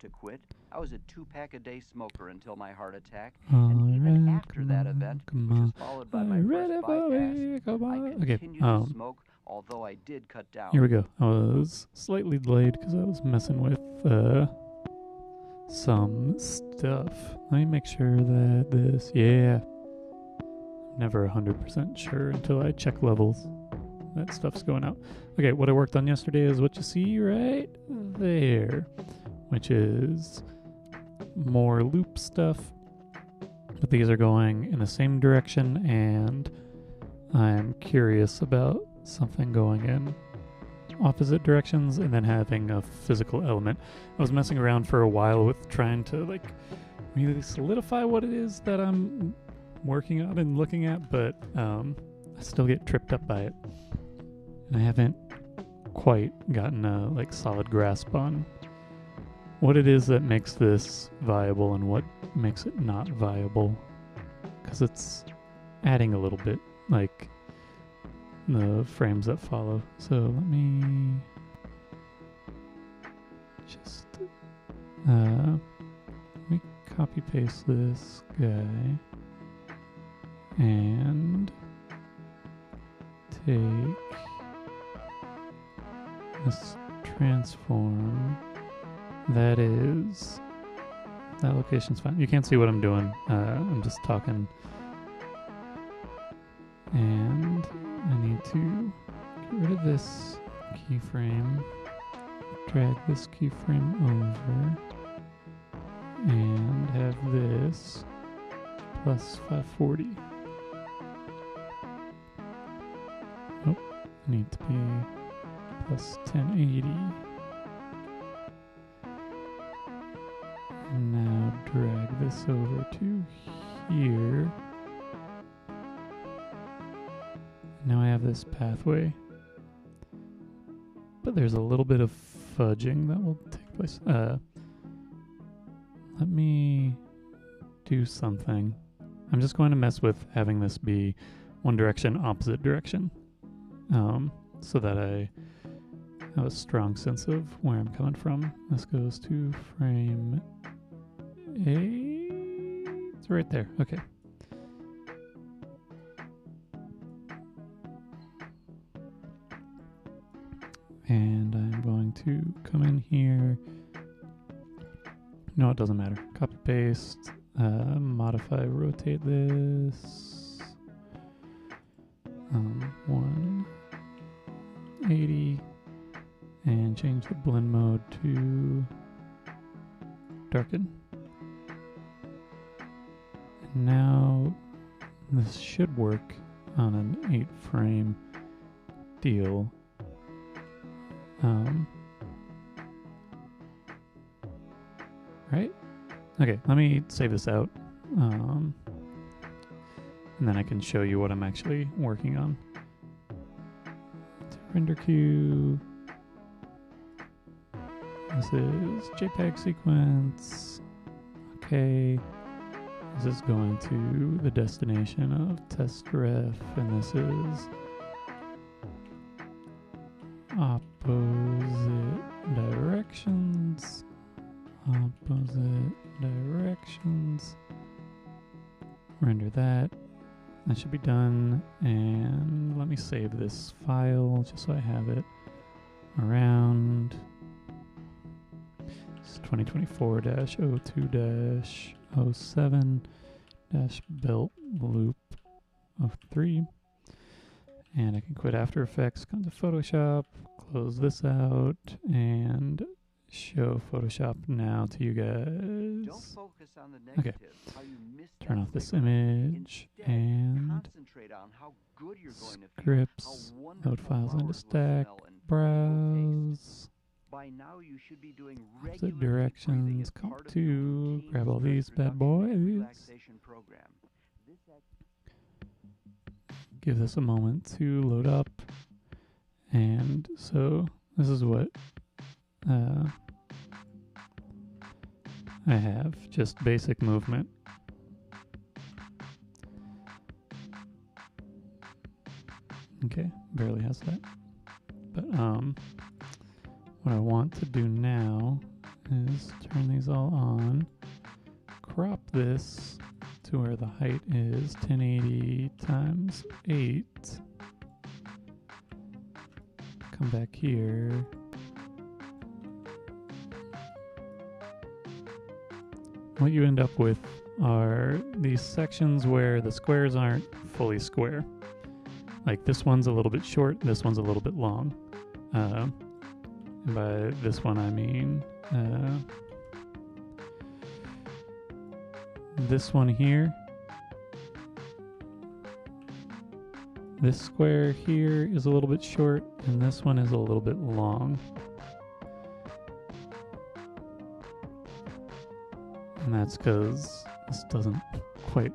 to quit. I was a 2-pack-a-day smoker until my heart attack, All and even right, after that event, which was followed by my first bypass, I Okay, continued to smoke, although I did cut here we down. go. I was slightly delayed because I was messing with some stuff. Let me make sure that this, I'm never 100% sure until I check levels. That stuff's going out. Okay, what I worked on yesterday is what you see right there, which is more loop stuff, but these are going in the same direction, and I'm curious about something going in opposite directions and then having a physical element. I was messing around for a while with trying to like really solidify what it is that I'm working on and looking at, but I still get tripped up by it, and I haven't quite gotten a like solid grasp on what it is that makes this viable and what makes it not viable, because it's adding a little bit, like the frames that follow. So let me just copy paste this guy and take this transform. That location's fine. You can't see what I'm doing. I'm just talking. And I need to get rid of this keyframe, drag this keyframe over, and have this plus 540. Nope, I need to be plus 1080. And now drag this over to here. Now I have this pathway, but there's a little bit of fudging that will take place. Let me do something. I'm just going to mess with having this be one direction, opposite direction, so that I have a strong sense of where I'm coming from. This goes to frame A. It's right there. Okay. And I'm going to come in here. No, it doesn't matter. Copy paste, modify, rotate this. 180, and change the blend mode to darken. And now this should work on an 8-frame deal. Right? Okay, let me save this out. And then I can show you what I'm actually working on. Render queue. This is JPEG sequence. Okay. This is going to the destination of test ref, and this is opposite directions. Opposite directions. Render that. That should be done. And let me save this file just so I have it around. It's 2024-02-07-belt loop of 3. And I can quit After Effects, come to Photoshop, close this out, and show Photoshop now to you guys. Don't focus on the negative, how you missed Turn that off this cigarette. image Instead, and concentrate on how good you're going to feel, scripts, how wonderful load files into flowers will stack, smell and browse, taste. By now you should be doing opposite regular deep breathing directions, as comp part of 2, your routine grab all stress these bad reduction and boys, relaxation program. give this a moment to load up, and so this is what I have, just basic movement. Okay, barely has that. But what I want to do now is turn these all on, crop this to where the height is 1080 times 8. Come back here. What you end up with are these sections where the squares aren't fully square. Like this one's a little bit short, this one's a little bit long. And by this one I mean this one here. This square here is a little bit short, and this one is a little bit long. And that's because this doesn't quite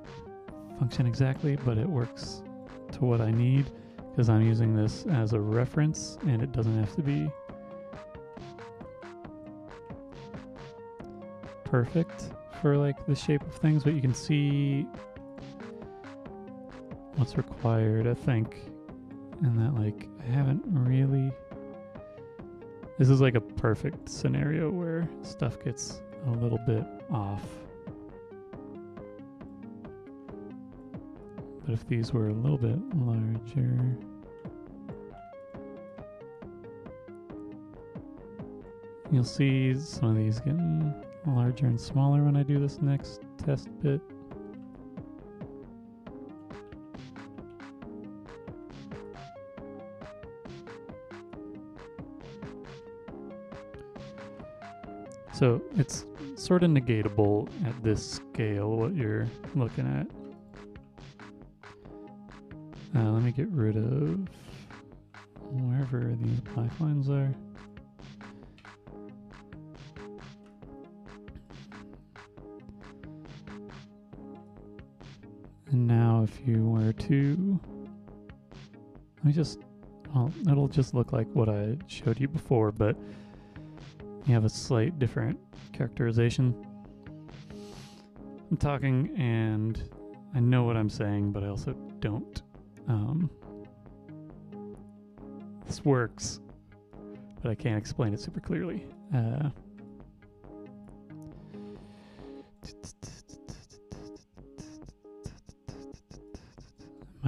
function exactly, but it works to what I need, because I'm using this as a reference, and it doesn't have to be perfect for like the shape of things, but you can see what's required, I think, and that like I haven't really. This is like a perfect scenario where stuff gets a little bit off. But if these were a little bit larger, you'll see some of these getting larger and smaller when I do this next test bit. So it's sort of negatable at this scale what you're looking at. Let me get rid of wherever these black lines are. And now if you were to, let me just, well, it'll just look like what I showed you before, but you have a slight different characterization. I'm talking and I know what I'm saying, but I also don't. This works, but I can't explain it super clearly. Might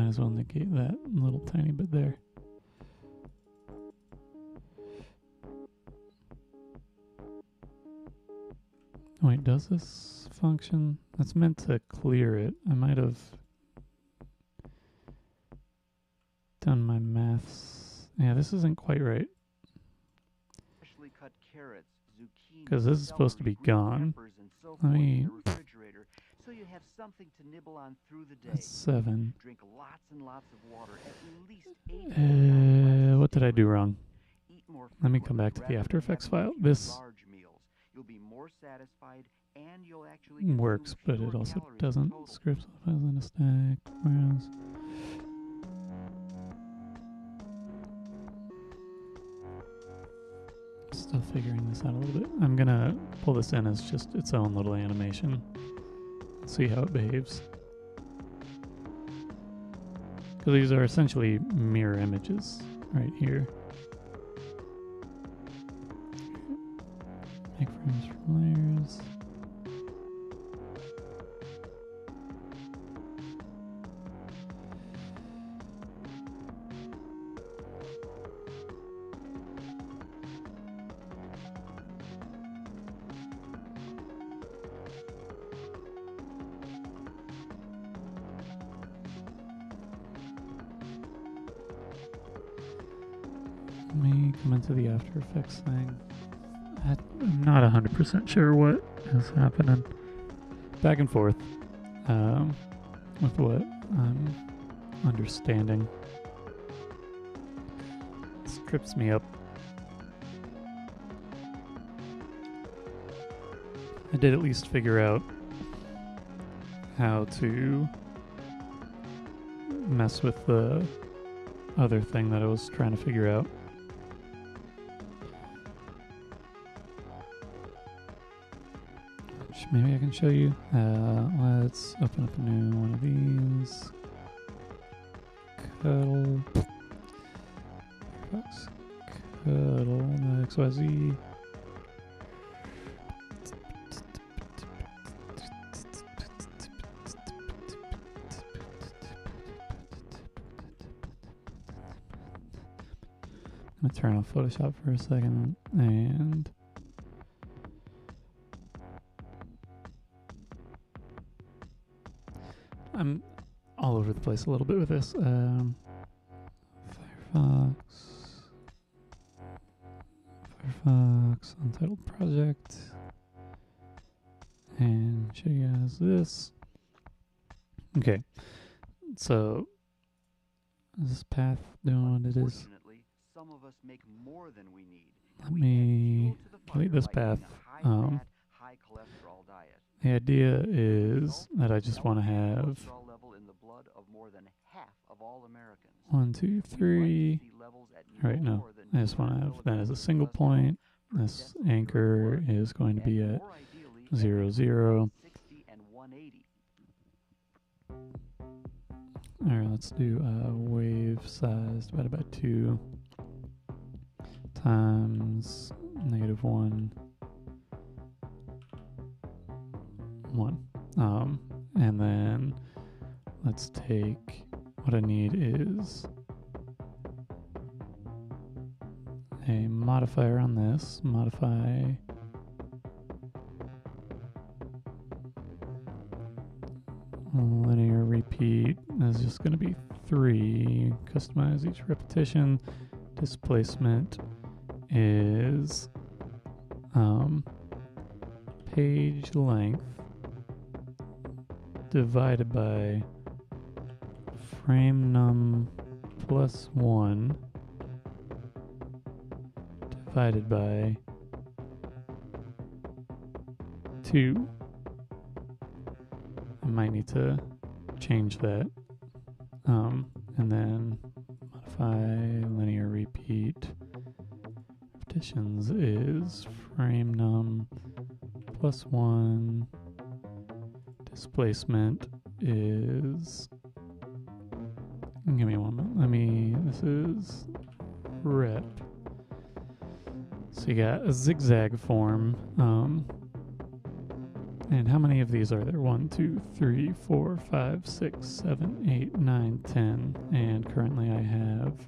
as well negate that little tiny bit there. Wait, does this function? That's meant to clear it. I might have done my maths. Yeah, this isn't quite right. Because this is supposed to be gone. Let me. So you have something to nibble on through the day. That's 7. Drink lots and lots of water, at least 8 what did I do wrong? Eat more Let me come back to the After Effects file. This large meals. You'll be more satisfied and you'll actually works, but it also doesn't. Scripts files in a stack. Browse. Still figuring this out a little bit. I'm gonna pull this in as just its own little animation. See how it behaves. Because these are essentially mirror images right here. Make frames from layers. Let me come into the After Effects thing. I'm not 100% sure what is happening. Back and forth with what I'm understanding. This trips me up. I did at least figure out how to mess with the other thing that I was trying to figure out. Which maybe I can show you. Let's open up a new one of these. Cuddle. Cuddle, XYZ. I'm going to turn off Photoshop for a second, and I'm all over the place a little bit with this. Firefox, untitled project, and show you guys this. Okay, so is this path doing what it is? Some of us make more than we need. Let me delete this path. The idea is that I just want to have 1, 2, 3. Right, no. I just want to have that as a single point. This anchor is going to be at 0, 0. Alright, let's do wave size divided by 2 times -1, 1. And then let's take, what I need is a modifier on this. Modify linear repeat is just going to be 3. Customize each repetition. Displacement is page length divided by frame num plus 1 divided by 2. I might need to change that. And then modify linear repeat. Repetitions is frame num plus 1. Displacement is, give me one moment. This is rep. So you got a zigzag form. And how many of these are there? 1, 2, 3, 4, 5, 6, 7, 8, 9, 10. And currently I have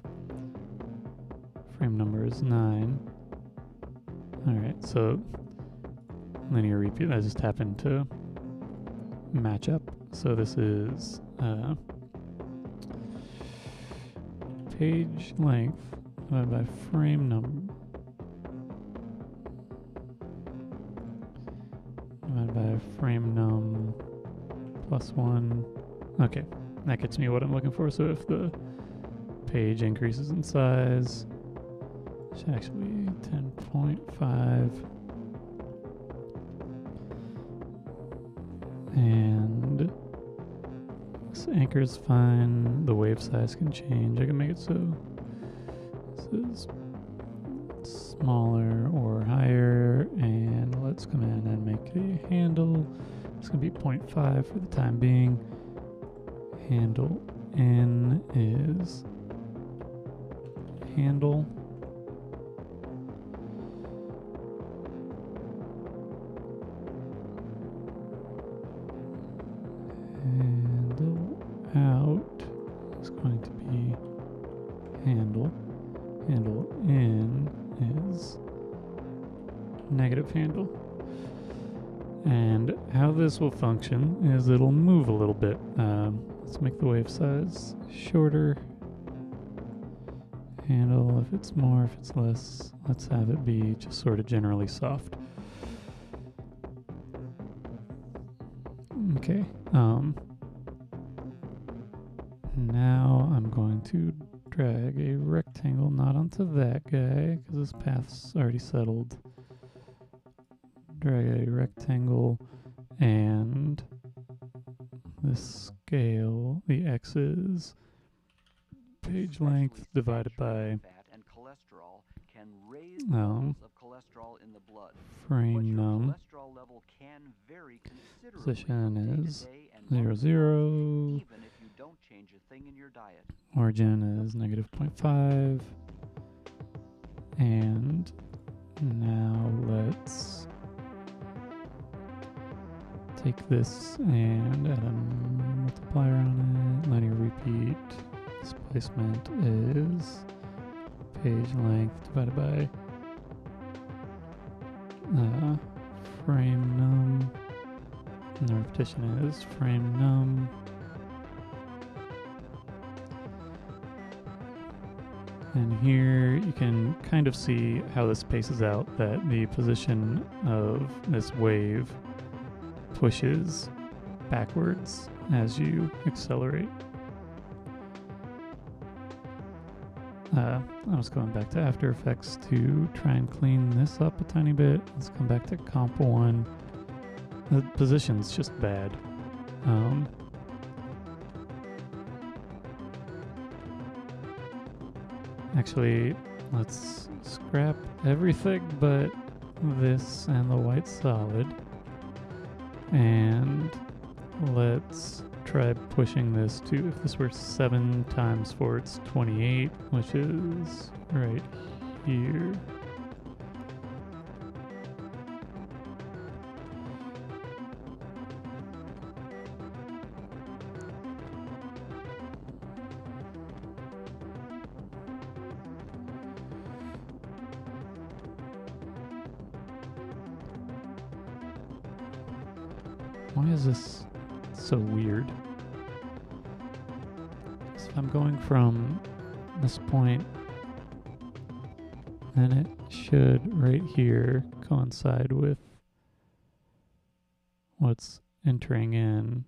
frame number is 9. Alright, so linear repeat, I just happened to match up. So this is page length divided by frame number divided by frame num plus 1. Okay, that gets me what I'm looking for. So if the page increases in size, it's actually 10.5. And this anchor is fine. The wave size can change. I can make it so this is smaller or higher. And let's come in and make a handle. It's going to be 0.5 for the time being. Handle N is handle. Handle out is going to be handle. Handle in is negative handle. And how this will function is it'll move a little bit. Let's make the wave size shorter. Handle, if it's more, if it's less, let's have it be just sort of generally soft. Okay. Now I'm going to drag a rectangle not onto that guy because this path's already settled. Drag a rectangle and this scale, the X is page length divided by frame num. Position is 0, 0. Origin is negative 0.5. And now let's take this and add a multiplier on it. Linear repeat. Displacement is page length divided by frame num, and the repetition is frame num. And here you can kind of see how this spaces out, that the position of this wave pushes backwards as you accelerate. I was going back to After Effects to try and clean this up a tiny bit. Let's come back to Comp 1. The position's just bad. Actually, let's scrap everything but this and the white solid. And let's try pushing this to, if this were 7 times 4, it's 28, which is right here. Why is this so weird? So if I'm going from this point, then it should right here coincide with what's entering in,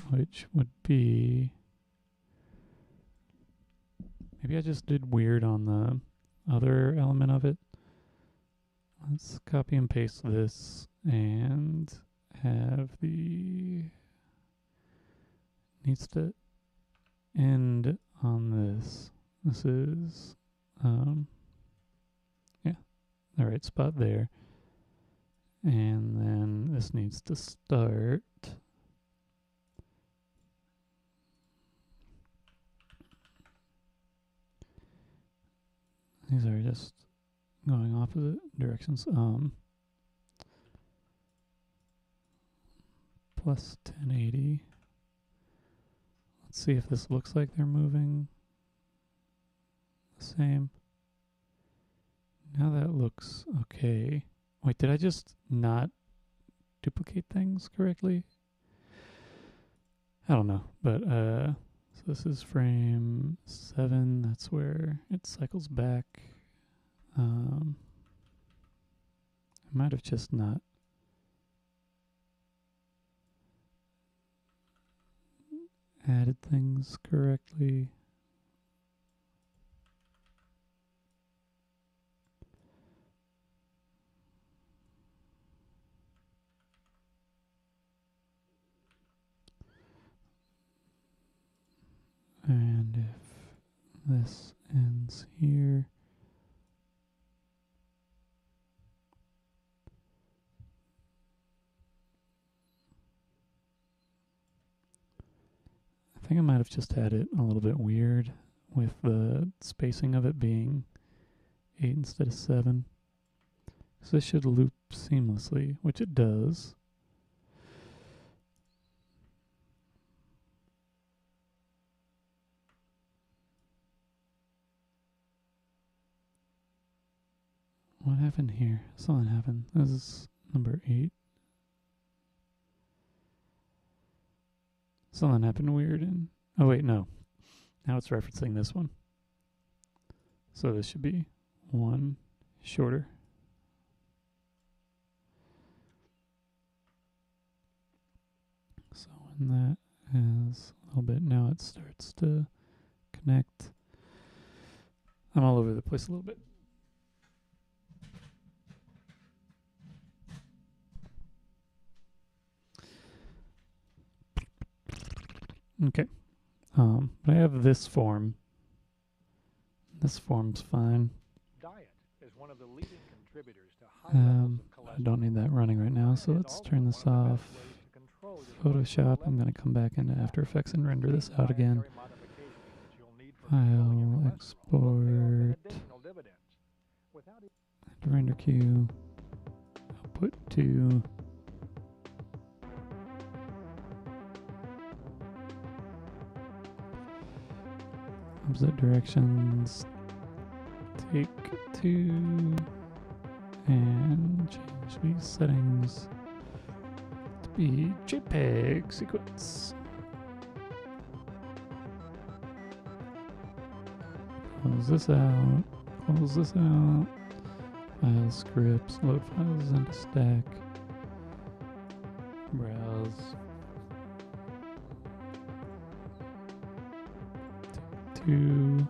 which would be, maybe I just did weird on the other element of it. Let's copy and paste this and have the, needs to end on this. This is, yeah, the right spot there. And then this needs to start. These are just going opposite directions. Plus 1080. Let's see if this looks like they're moving the same. Now that looks okay. Wait, did I just not duplicate things correctly? I don't know, but so this is frame 7. That's where it cycles back. I might have just not added things correctly. And if this ends here, I think I might have just had it a little bit weird with the spacing of it being 8 instead of 7. So this should loop seamlessly, which it does. What happened here? Something happened. This is number 8. Something happened weird and, oh wait, no. Now it's referencing this one. So this should be 1 shorter. So when that has a little bit, now it starts to connect. I'm all over the place a little bit. Okay, but I have this form. This form's fine. Diet is one of the leading contributors to high levels of cholesterol. I don't need that running right now, so let's turn this off. Photoshop, I'm going to come back into After Effects and render this out again. File, export, render queue, output to opposite directions, take 2 and change these settings to be JPEG sequence. Close this out, close this out. File scripts, load files into stack. Browse. 2.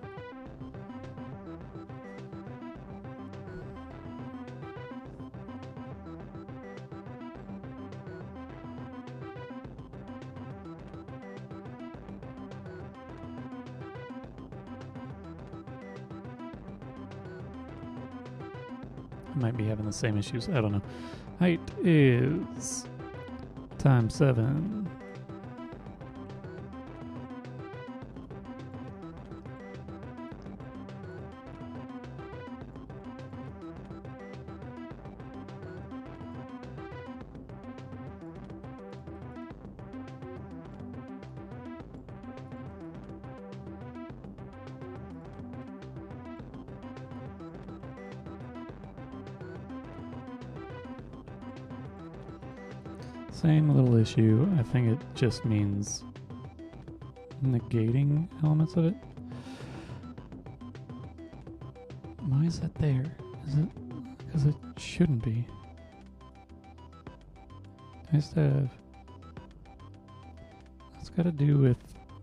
I might be having the same issues. I don't know. Height is times 7. Same little issue. I think it just means negating elements of it. Why is that there? Is it because it shouldn't be? Nice to have. That's got to do with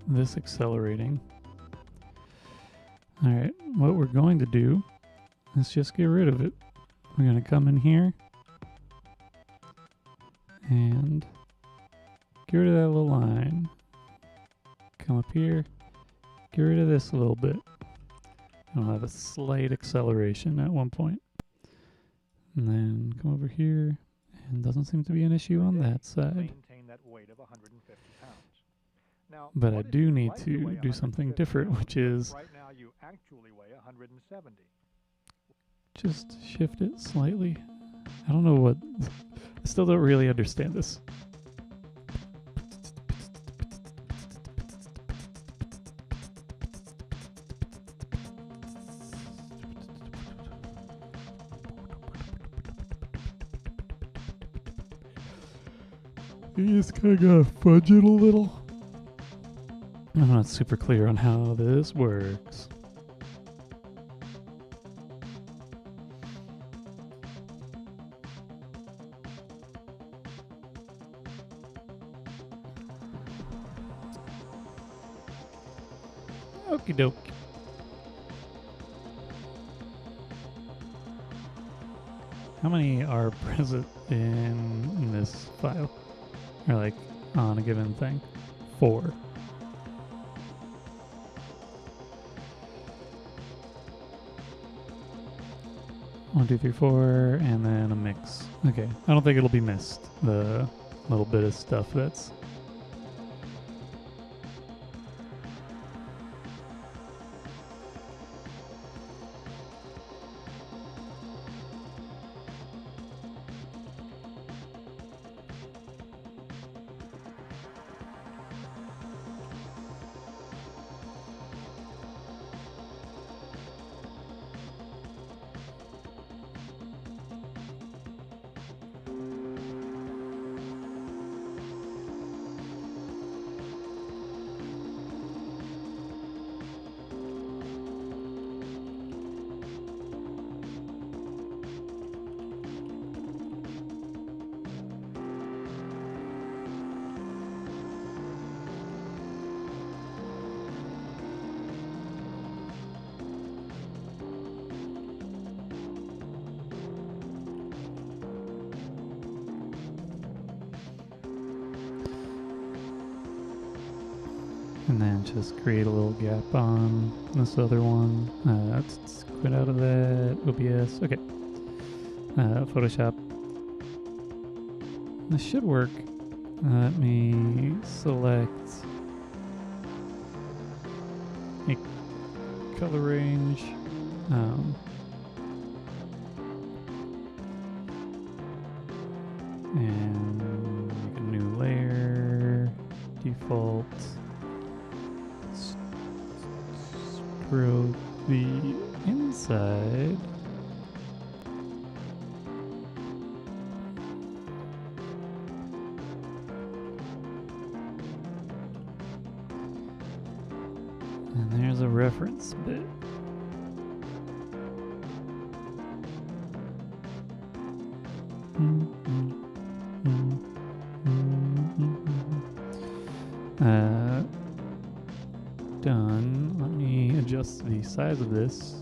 this accelerating. Alright, what we're going to do is just get rid of it. We're going to come in here and get rid of that little line. Come up here, get rid of this a little bit. I'll have a slight acceleration at one point. And then come over here, and doesn't seem to be an issue on that side. But I do need to do something different, which is just shift it slightly. I don't know what... I still don't really understand this. You just kind of gotta fudge it a little. I'm not super clear on how this works. Okie doke. How many are present in this file? Or like on a given thing? 4. One, 2, 3, 4, and then a mix. Okay, I don't think it'll be missed. The little bit of stuff that's... And then just create a little gap on this other one. Let's quit out of that. OBS. Okay. Photoshop. This should work. Let me select a color range. And make a new layer. Default. Scroll the inside side. And there's a reference bit. Done. Let me adjust the size of this.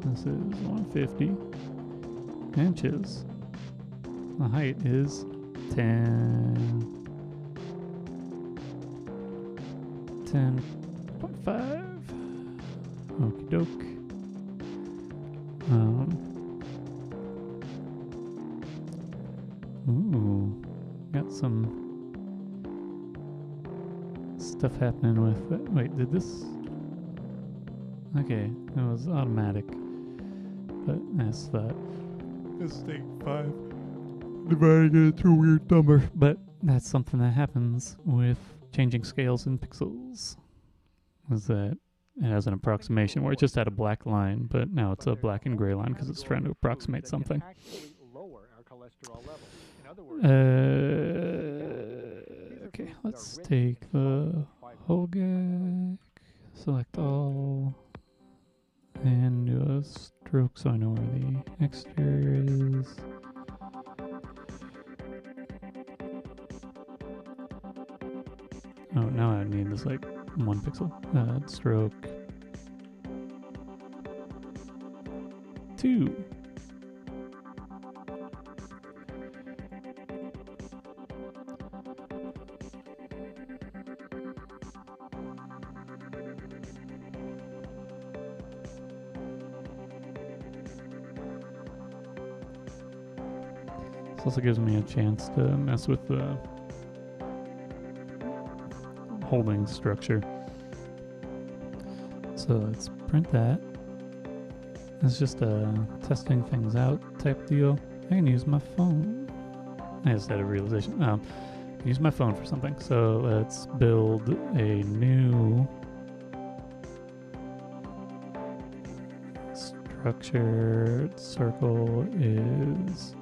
This is 150 inches. The height is 10.5. Okie doke. Ooh, got some stuff happening with it. Wait, did this? Okay, it was automatic, but that's that. This is take 5, dividing it into a weird number. But that's something that happens with changing scales in pixels. Is that it has an approximation where it just had a black line, but now it's a black and gray line because it's trying to approximate something. Okay, let's take the whole gag, select all, and do a stroke so I know where the exterior is. Oh, now I need this like 1 pixel. Stroke 2. This also gives me a chance to mess with the holding structure. So let's print that. It's just a testing things out type deal. I can use my phone. I just had a realization. I can use my phone for something. So let's build a new structured circle is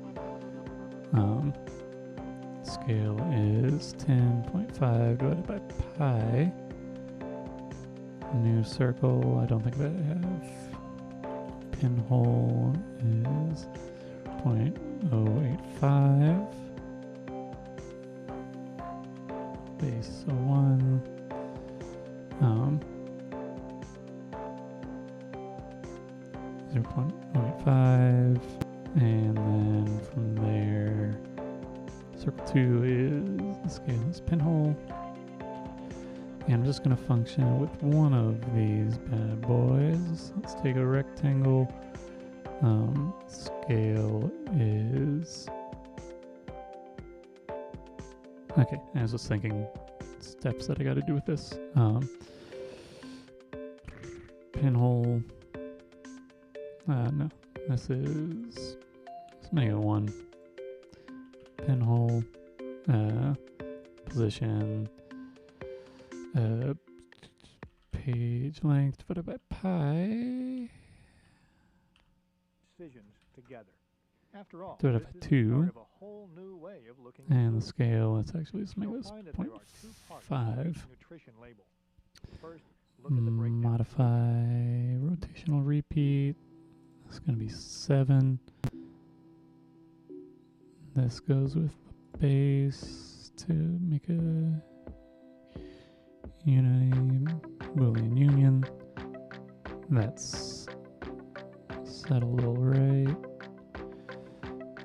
scale is 10.5 divided by pi. New circle, I don't think that I have. Pinhole is 0.085. Base 1. 0.05, and then from there, circle 2 is the scale is pinhole. And I'm just going to function with one of these bad boys. Let's take a rectangle. Scale is... Okay, I was just thinking steps that I got to do with this. Pinhole. No, this is... Let's make it 1. Pinhole. Position. Page length divided by pi. Decisions together. After all, divided by 2. And the scale, let's actually just make this 0.5. Modify rotational repeat. It's going to be 7. This goes with the base to make a unity Boolean union. That's set a little right.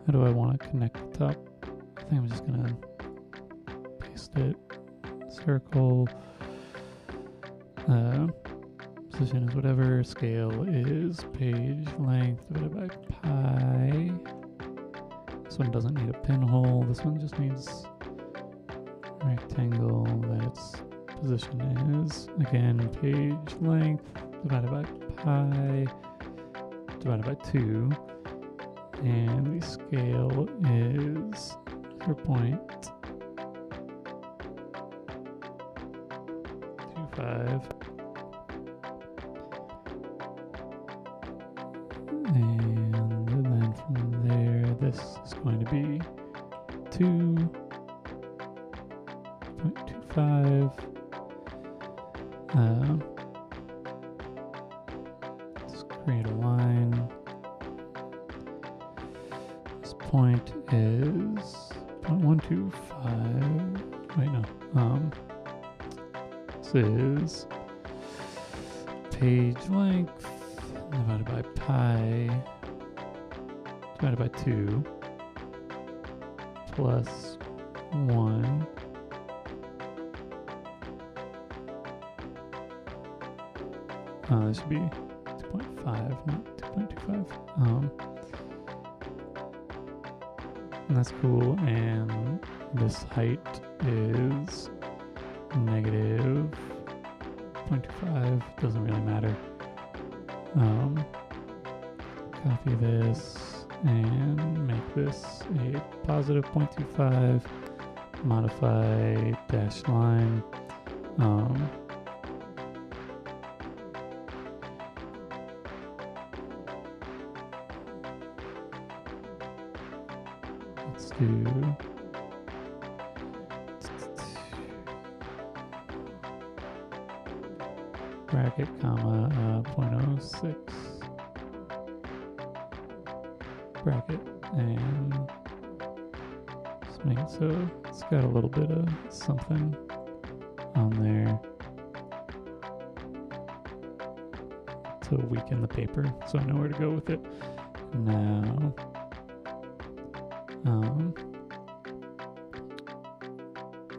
How do I want to connect the top? I think I'm just gonna paste it. Circle. Position is whatever. Scale is page length divided by pi. This one doesn't need a pinhole. This one just needs rectangle that its position is. Again, page length divided by pi divided by 2. And the scale is 0.25. 2, 0.25. Let's create a line. This point is 0.125. Wait, no. This is page length divided by pi divided by 2 plus 1 this should be 2.5, not 2.25. And that's cool. And this height is negative 0.25. Doesn't really matter. Copy this and make this a positive 0.25. Modify dashed line. Let's do bracket, comma, 0.06 bracket, and just make it so it's got a little bit of something on there to weaken the paper, so I know where to go with it. Now,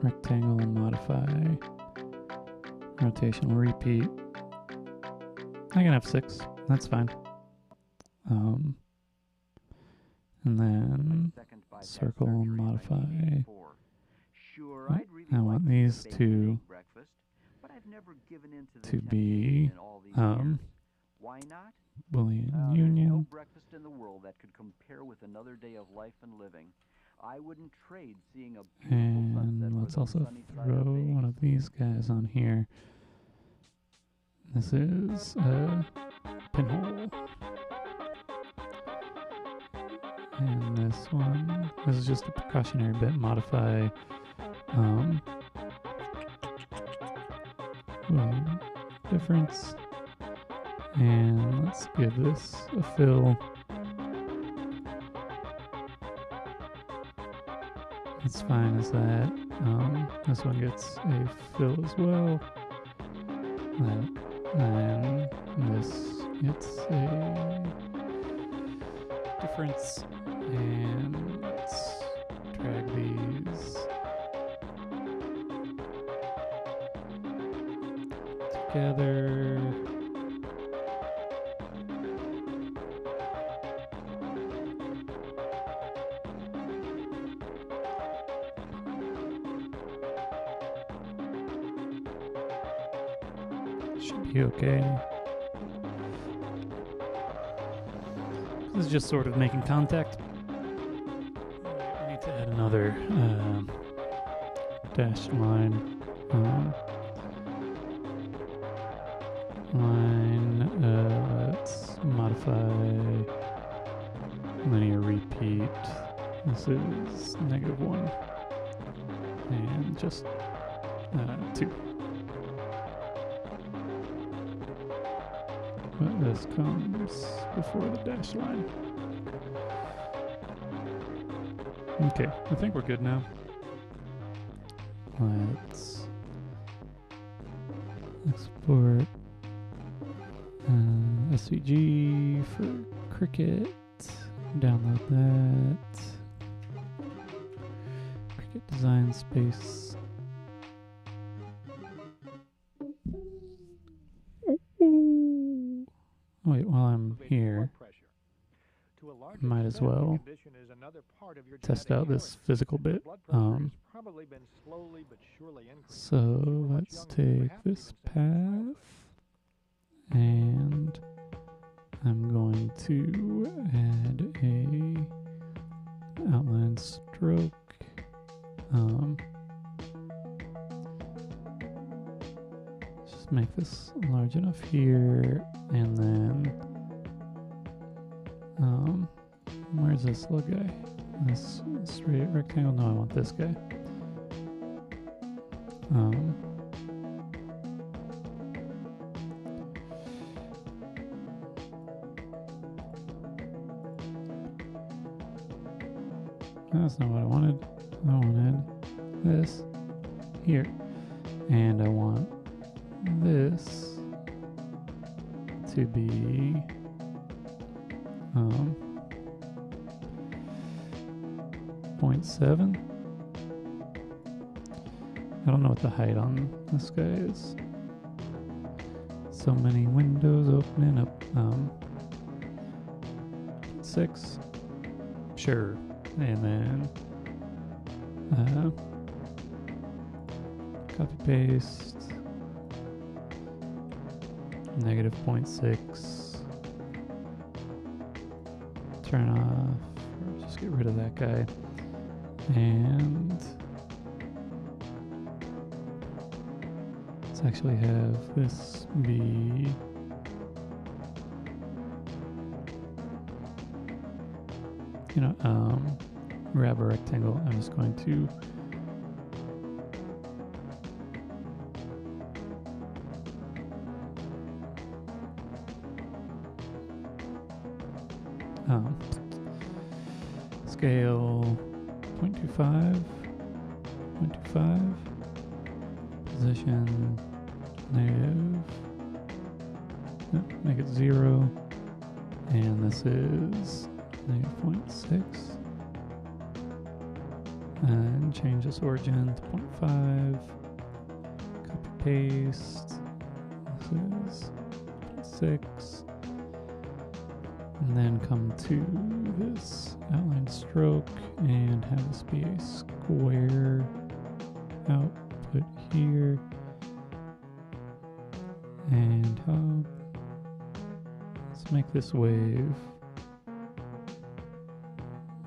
rectangle, modify, rotational repeat. I can have 6, that's fine. And then circle, modify. I want these two to be Boolean union. Breakfast in the world that could compare with another day of life and living. I wouldn't trade seeing a beautiful sunset. And let's also throw one of these guys on here. This is a pinhole. And this one, this is just a precautionary bit. Modify difference. And let's give this a fill. That's fine as that. This one gets a fill as well. And this gets a difference. And let's drag these together. Should be okay. This is just sort of making contact. I need to add another dashed line. Let's modify linear repeat. This is -1 and just 2. But this comes before the dash line. Okay, I think we're good now. Let's export SVG for Cricut. Download that. Cricut design space. Wait, while I'm here, might as well test out this physical bit. So let's take this path, and I'm going to add a outline stroke. Just make this large enough here, and then where's this little guy? this straight rectangle? No, I want this guy. That's not what I wanted. I wanted this here. And I want this to be 0.7. I don't know what the height on this guy is. So many windows opening up. 6. Sure. And then copy paste. Negative 0.6. Turn off. Or just get rid of that guy. And let's actually have this be grab a rectangle. I'm just going to scale 0.25, 0.25, position negative, make it 0, and this is negative 0.6, and change this origin to 0.5, copy paste, this is 0.6, and then come to this outline stroke and have this be a square output here, and let's make this wave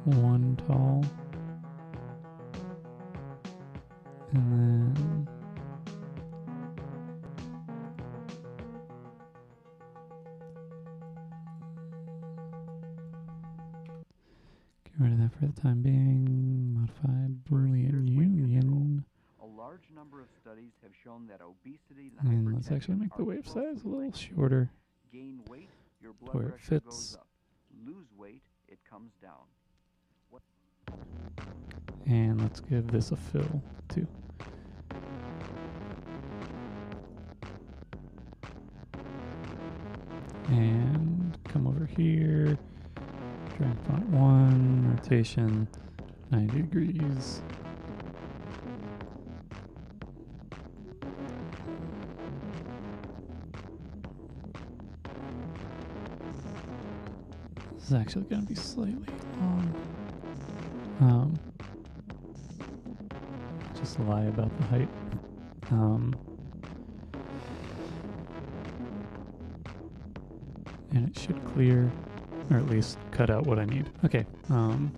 1 tall, and then get rid of that for the time being. Modify Boolean union. A large number of studies have shown that obesity and let's actually make the wave size a little shorter. Gain weight, your blood where it pressure fits. goes up. Lose weight, it comes down. And let's give this a fill too. And come over here, drag font 1, rotation 90 degrees. This is actually going to be slightly long. Just lie about the height. And it should clear, or at least cut out what I need. Okay, file,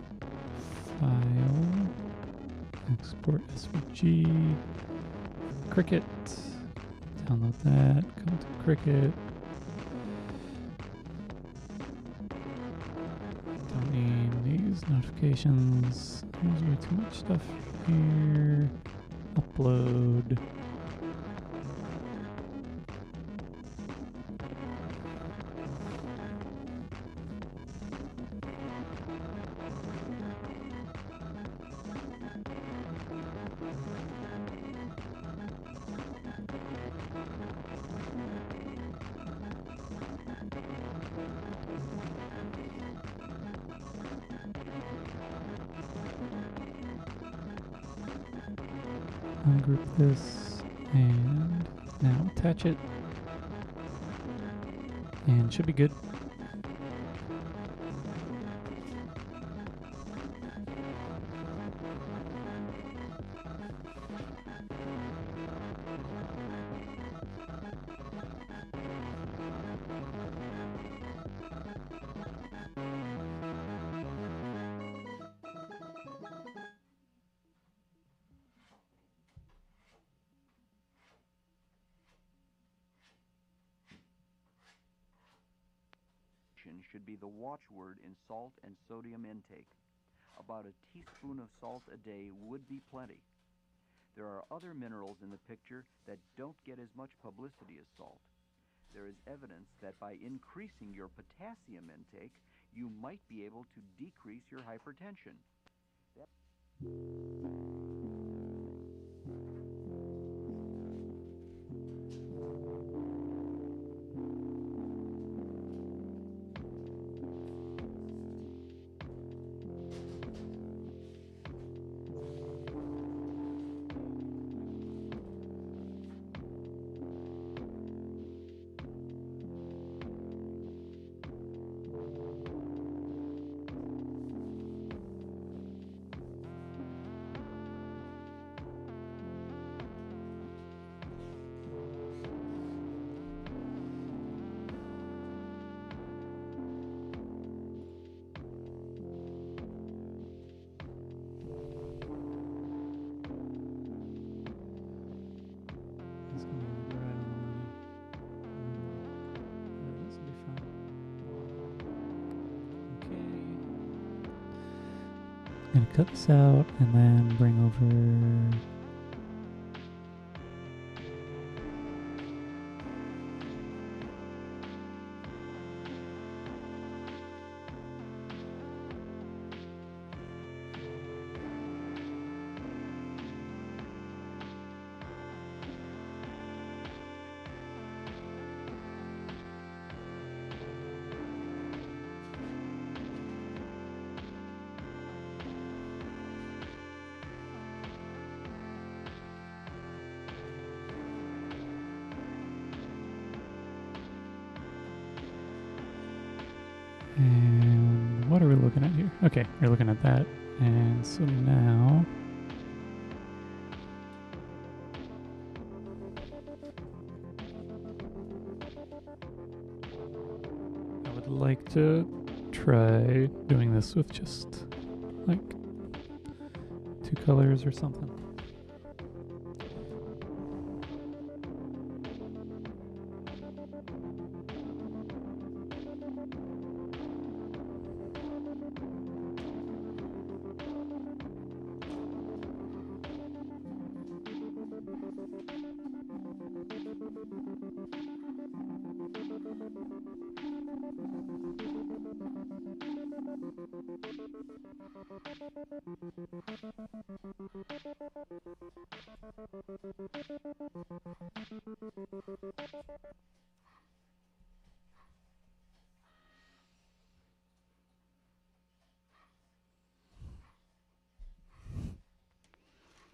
export SVG, Cricut, download that, come to Cricut. Don't need these notifications. There's way too much stuff here. Upload. Ungroup this, and now attach it, and should be good. Should be the watchword in salt and sodium intake. about a teaspoon of salt a day would be plenty. There are other minerals in the picture that don't get as much publicity as salt. There is evidence that by increasing your potassium intake, you might be able to decrease your hypertension. It's gonna be like right on the money. This will be fun. Okay. Gonna cut this out and then bring over. And what are we looking at here? Okay, we're looking at that. And so now I would like to try doing this with just like 2 colors or something.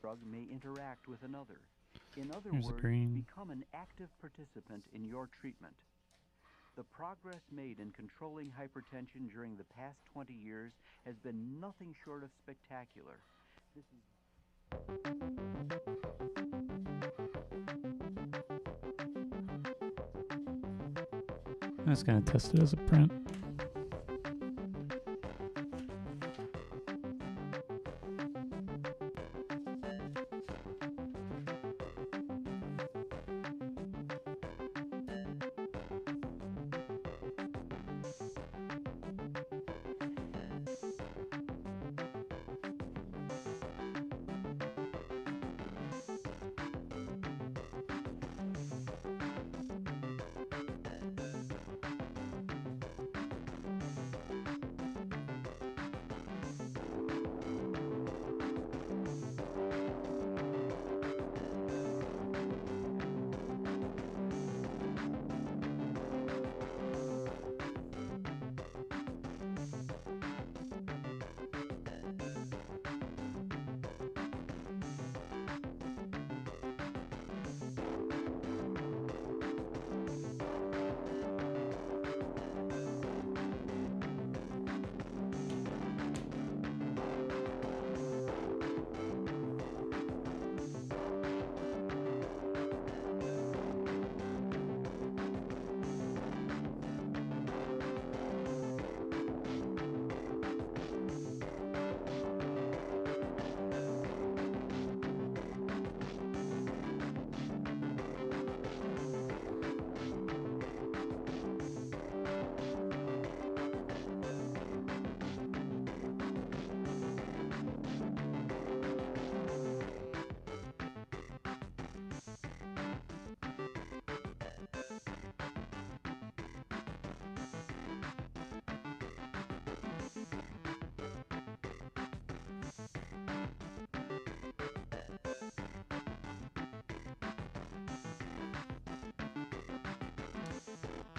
Drug may interact with another. In other Here's a words, green. become an active participant in your treatment. The progress made in controlling hypertension during the past 20 years has been nothing short of spectacular. This is I'm just gonna test it as a print.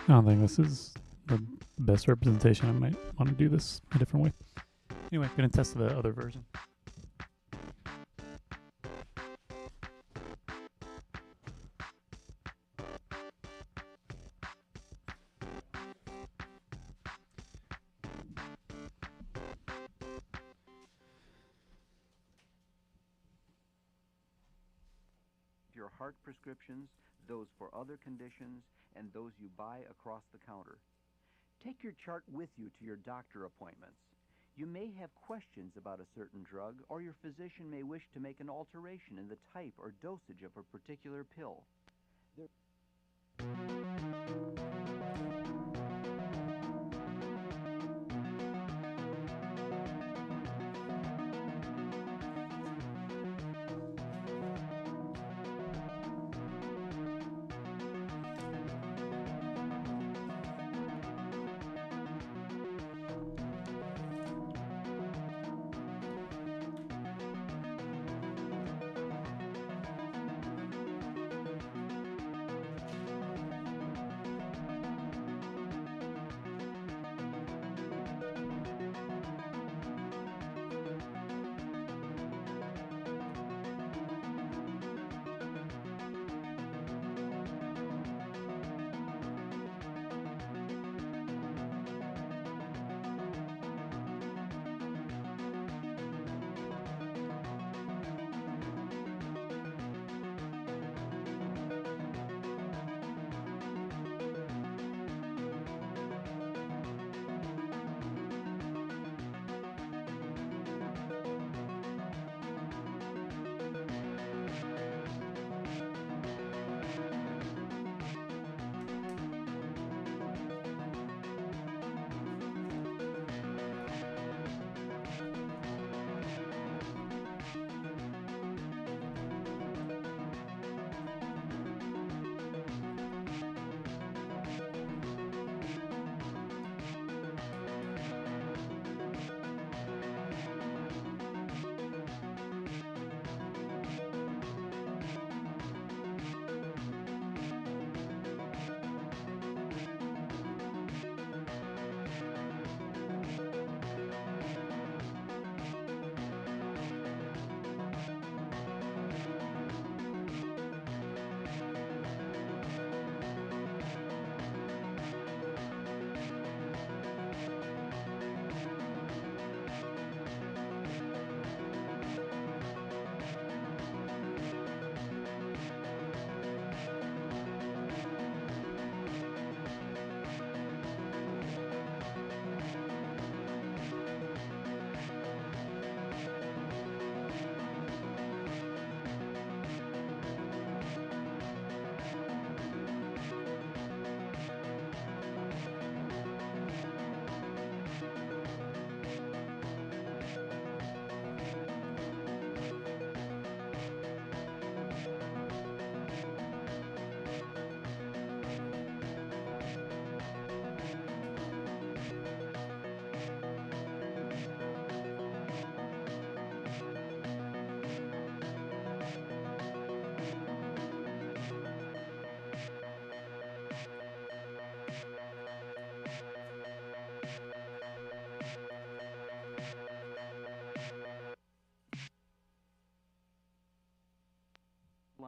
I don't think this is the best representation. I might want to do this a different way. Anyway, gonna test the other version. Your heart prescriptions, those for other conditions, and those you buy across the counter. Take your chart with you to your doctor appointments. You may have questions about a certain drug, or your physician may wish to make an alteration in the type or dosage of a particular pill.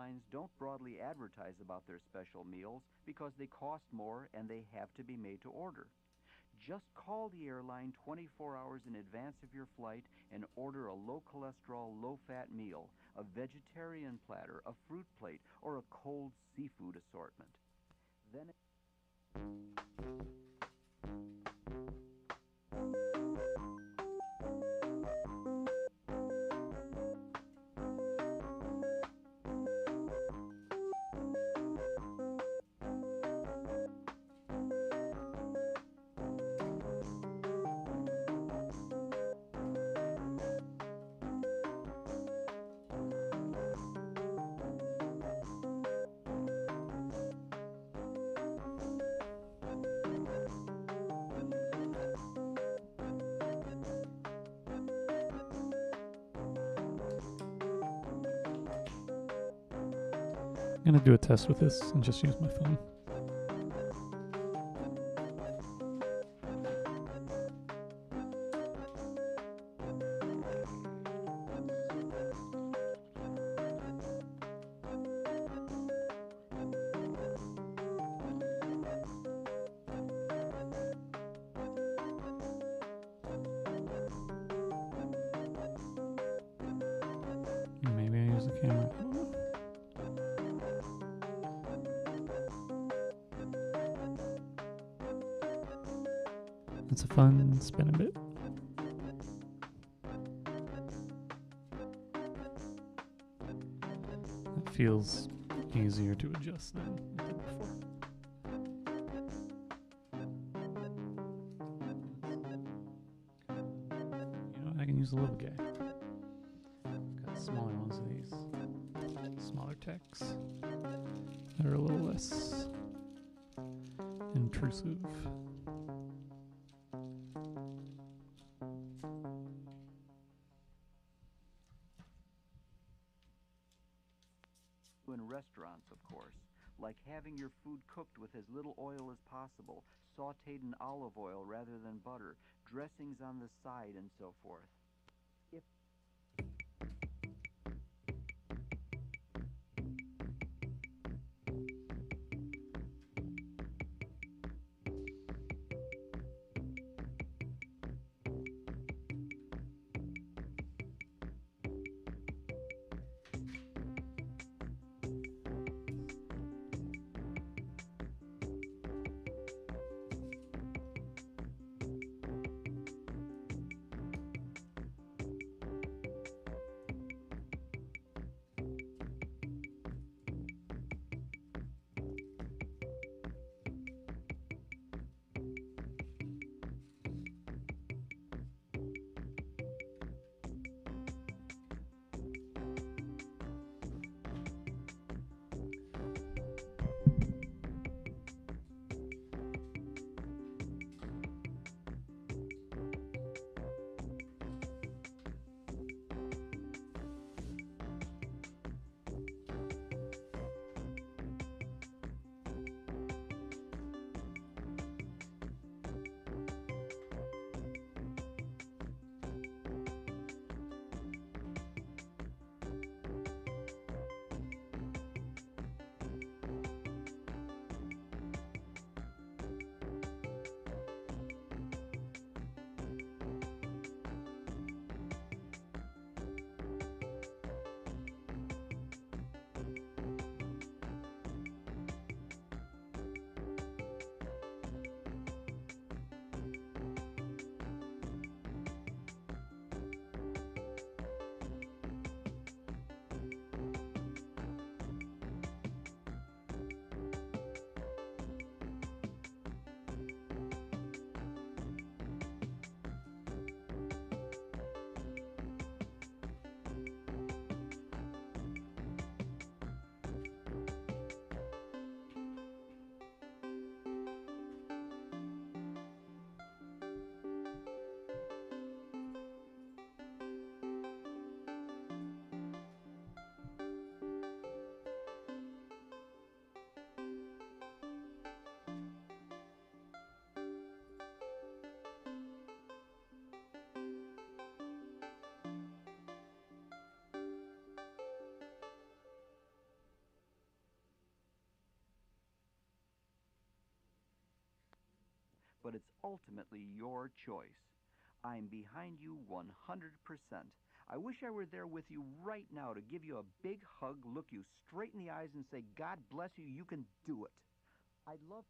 Airlines don't broadly advertise about their special meals because they cost more and they have to be made to order. Just call the airline 24 hours in advance of your flight and order a low-cholesterol, low-fat meal, a vegetarian platter, a fruit plate, or a cold seafood assortment. Then I'm gonna do a test with this and just use my phone. camera. It's a fun spin a bit. It feels easier to adjust than it did before. You know, I can use a little guy. I've got smaller ones of these. Smaller techs that are a little less intrusive. In restaurants, of course, like having your food cooked with as little oil as possible, sautéed in olive oil rather than butter, dressings on the side, and so forth. If but it's ultimately your choice. I'm behind you 100%. I wish I were there with you right now to give you a big hug, look you straight in the eyes, and say, God bless you, you can do it. I'd love...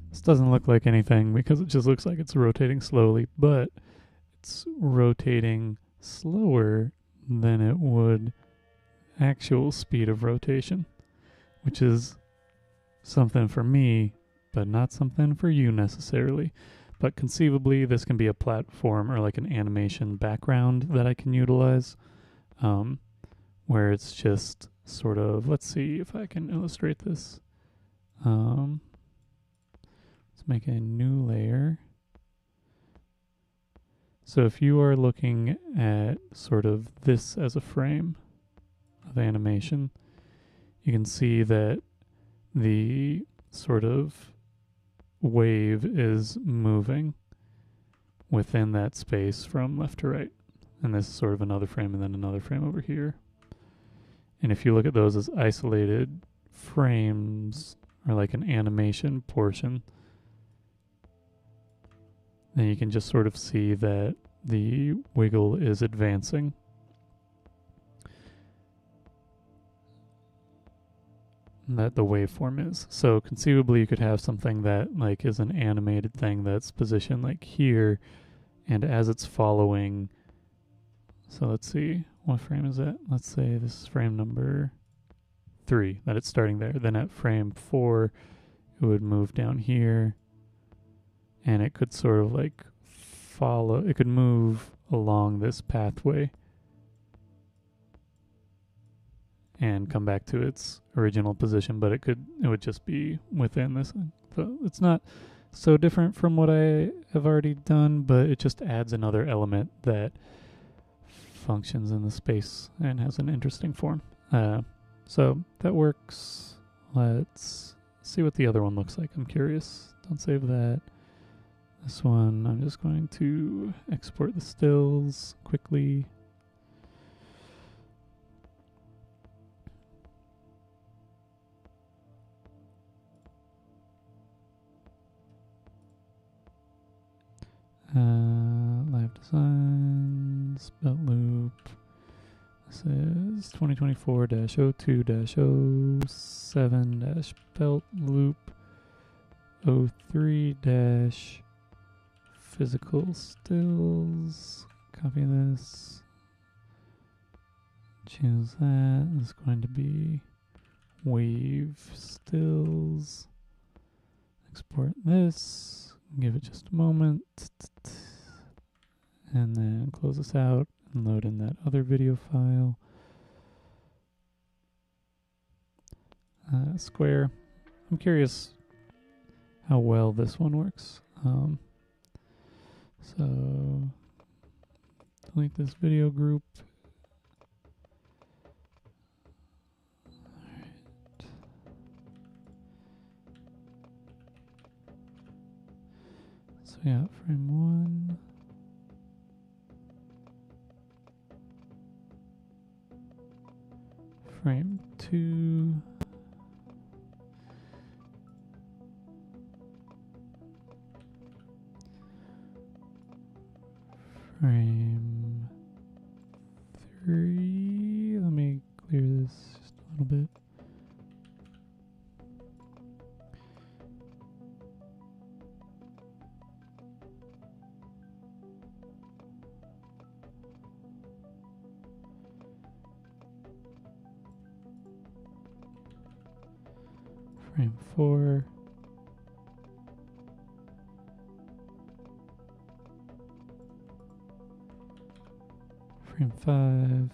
This doesn't look like anything because it just looks like it's rotating slowly, but it's rotating slower than it would actual speed of rotation, which is something for me, but not something for you necessarily. But conceivably, this can be a platform or like an animation background that I can utilize, where it's just sort of, let's see if I can illustrate this. Let's make a new layer. So if you are looking at sort of this as a frame of animation, you can see that the sort of wave is moving within that space from left to right. And this is sort of another frame and then another frame over here. And if you look at those as isolated frames or like an animation portion, then you can just sort of see that the wiggle is advancing. And that the waveform is. So conceivably you could have something that like is an animated thing that's positioned like here, and as it's following, so let's see, what frame is that? Let's say this is frame number 3, that it's starting there. Then at frame 4, it would move down here, and it could sort of like follow, it could move along this pathway and come back to its original position, but it would just be within this. So it's not so different from what I have already done, but it just adds another element that functions in the space and has an interesting form. So that works. Let's see what the other one looks like. I'm curious. Don't save that. This one, I'm just going to export the stills quickly. Live designs, belt loop. This is 2024-02-07- belt loop 03- physical stills. Copy this. Choose that. It's going to be wave stills. Export this. Give it just a moment. And then close this out and load in that other video file. Square. I'm curious how well this one works. So delete this video group. Alright. So yeah, frame 1. Frame 2. Frame 3. Let me clear this just a little bit. Frame 4. Frame 5.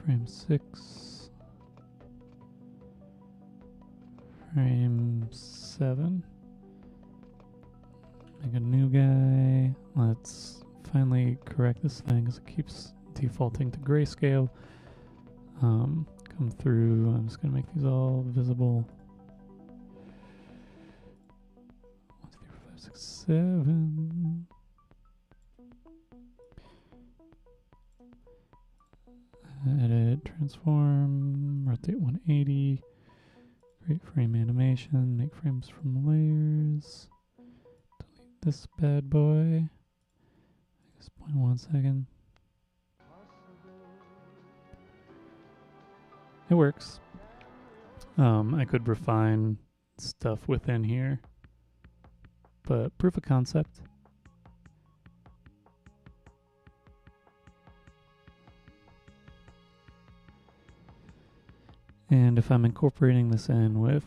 Frame 6. Frame 7. Make a new guy. Let's finally correct this thing because it keeps defaulting to grayscale. Come through. I'm just going to make these all visible. 1, 2, 3, 4, 5, 6, 7. Edit, transform, rotate 180. Create frame animation. Make frames from layers. Delete this bad boy. 1 second. It works. I could refine stuff within here, but proof of concept. And if I'm incorporating this in with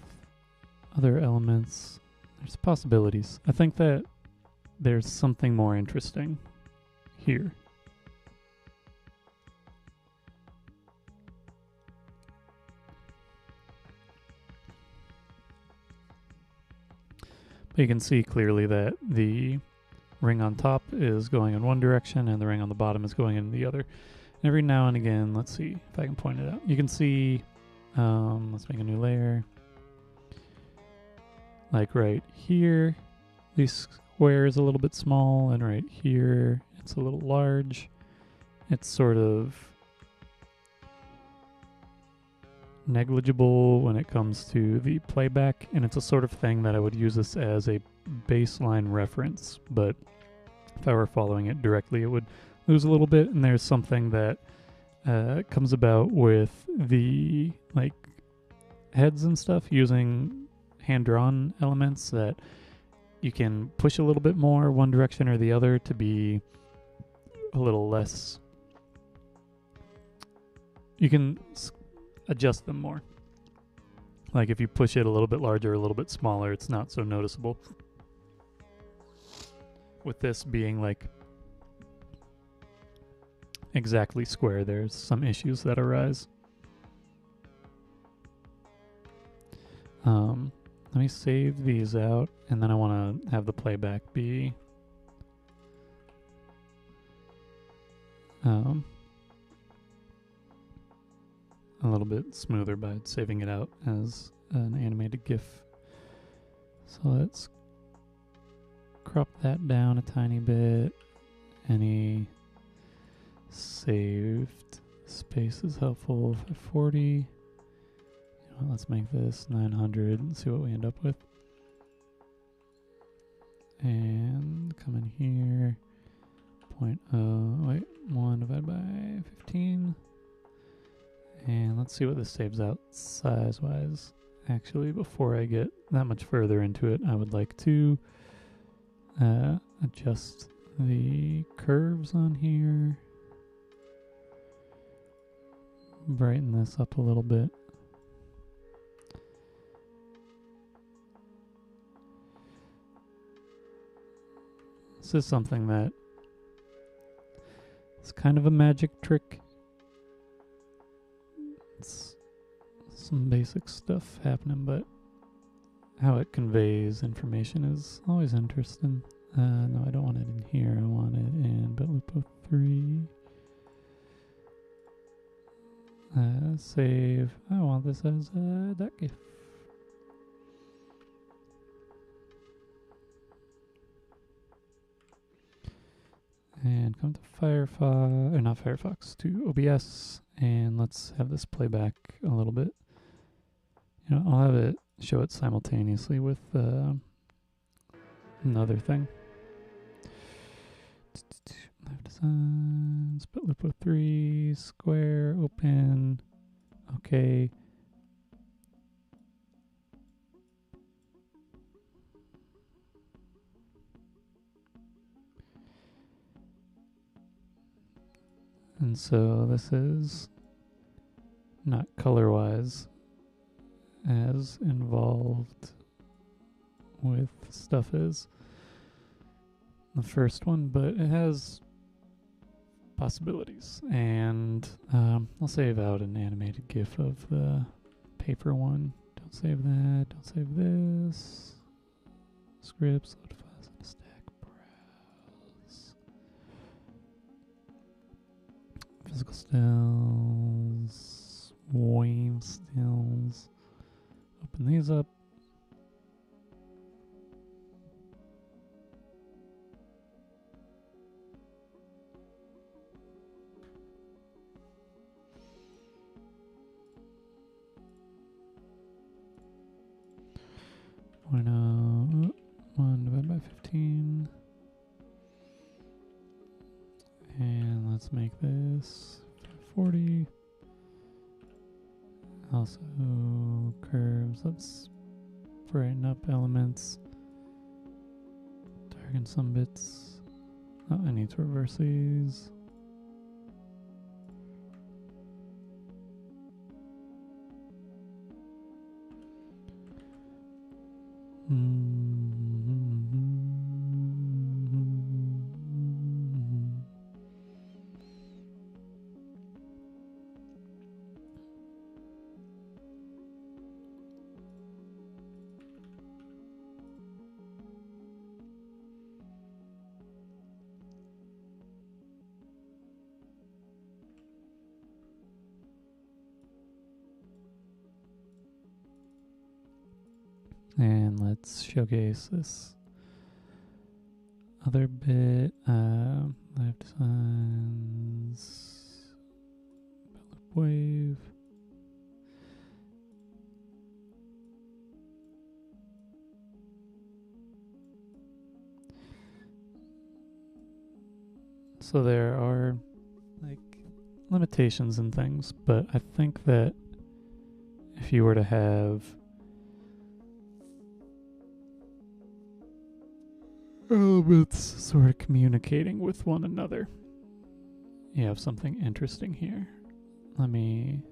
other elements, there's possibilities. I think that there's something more interesting here. But you can see clearly that the ring on top is going in one direction and the ring on the bottom is going in the other. And every now and again, let's see if I can point it out. You can see, let's make a new layer. Like right here, this square is a little bit small, and right here, it's a little large. It's sort of negligible when it comes to the playback, and it's a sort of thing that I would use this as a baseline reference, but if I were following it directly, it would lose a little bit. And there's something that comes about with the like heads and stuff using hand-drawn elements, that you can push a little bit more one direction or the other to be a little less. You can adjust them more. Like if you push it a little bit larger, a little bit smaller, it's not so noticeable. With this being like exactly square, there's some issues that arise. Let me save these out, and then I want to have the playback be a little bit smoother by saving it out as an animated GIF. So let's crop that down a tiny bit. Any saved space is helpful. 540. Let's make this 900 and see what we end up with. And come in here. 1 divided by 15. And let's see what this saves out size-wise. Actually, before I get that much further into it, I would like to adjust the curves on here. Brighten this up a little bit. This is something that it's kind of a magic trick. It's some basic stuff happening, but how it conveys information is always interesting. No, I don't want it in here. I want it in Bitlupo 3. Save. I want this as that GIF. And come to Firefox, or not Firefox, to OBS, and let's have this play back a little bit. You know, I'll have it show it simultaneously with another thing. Live designs, Bitlupo 3, square, open, okay. And so this is not color-wise as involved with stuff as the first one, but it has possibilities. And I'll save out an animated GIF of the paper one. Don't save that. Don't save this. Scripts, load files in a stack, browse. Physical stills, wave stills. Open these up. Point 1 divided by 15. Let's make this 40. Also curves. Let's brighten up elements. Darken some bits. Oh, I need to reverse these. And let's showcase this other bit. Live designs, wave. So there are like limitations and things, but I think that if you were to have elements sort of communicating with one another, you have something interesting here. Let me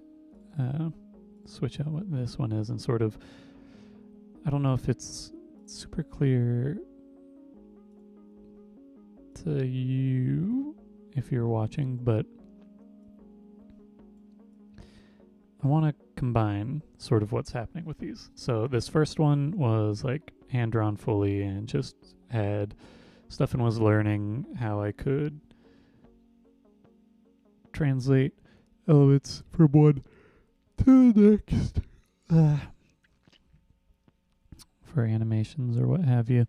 switch out what this one is and sort of, I don't know if it's super clear to you if you're watching, but I want to combine sort of what's happening with these. So this first one was like hand-drawn fully and just had stuff and was learning how I could translate elements from one to the next for animations or what have you.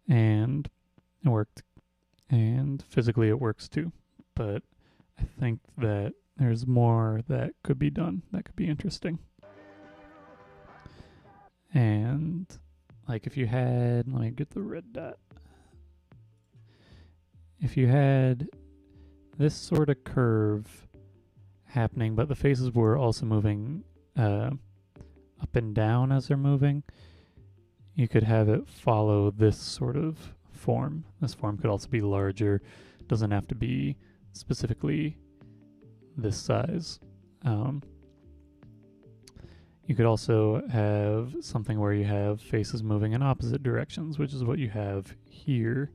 And it worked. And physically it works too. But I think that there's more that could be done that could be interesting. And like if you had, let me get the red dot. If you had this sort of curve happening, but the faces were also moving up and down as they're moving, you could have it follow this sort of form. This form could also be larger. It doesn't have to be specifically this size. You could also have something where you have faces moving in opposite directions, which is what you have here.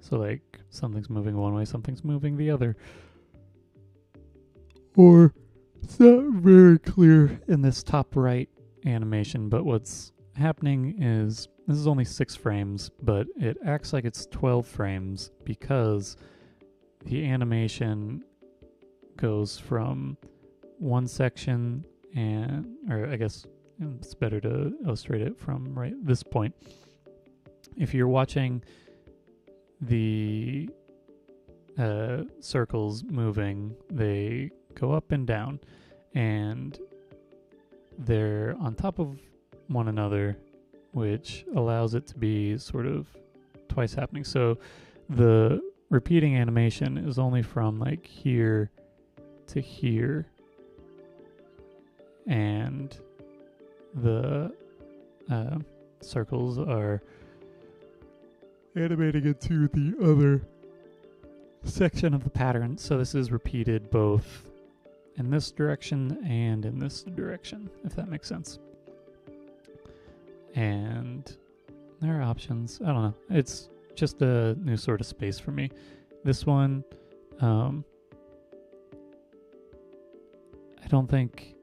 So like something's moving one way, something's moving the other. Or it's not very clear in this top right animation, but what's happening is this is only 6 frames, but it acts like it's 12 frames because the animation goes from one section or I guess it's better to illustrate it from right this point. If you're watching the circles moving, they go up and down, and they're on top of one another, which allows it to be sort of twice happening. So the repeating animation is only from like here to here, and the circles are animating into the other section of the pattern. So this is repeated both in this direction and in this direction, if that makes sense. And there are options. I don't know. It's just a new sort of space for me. This one, I don't think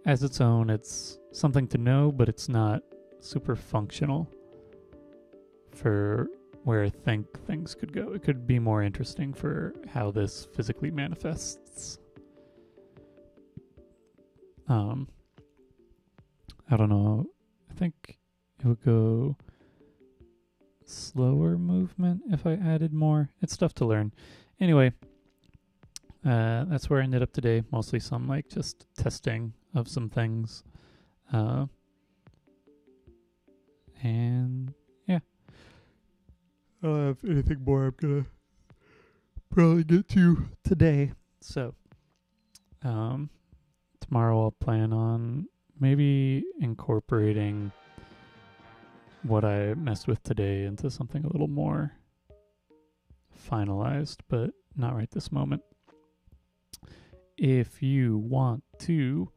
as its own, it's something to know, but it's not super functional for where I think things could go. It could be more interesting for how this physically manifests. I don't know. I think it would go slower movement if I added more. It's tough to learn. Anyway, that's where I ended up today. Mostly some like just testing of some things. And yeah. I don't have anything more I'm gonna probably get to today. So, tomorrow I'll plan on maybe incorporating what I messed with today into something a little more finalized, but not right this moment. If you want to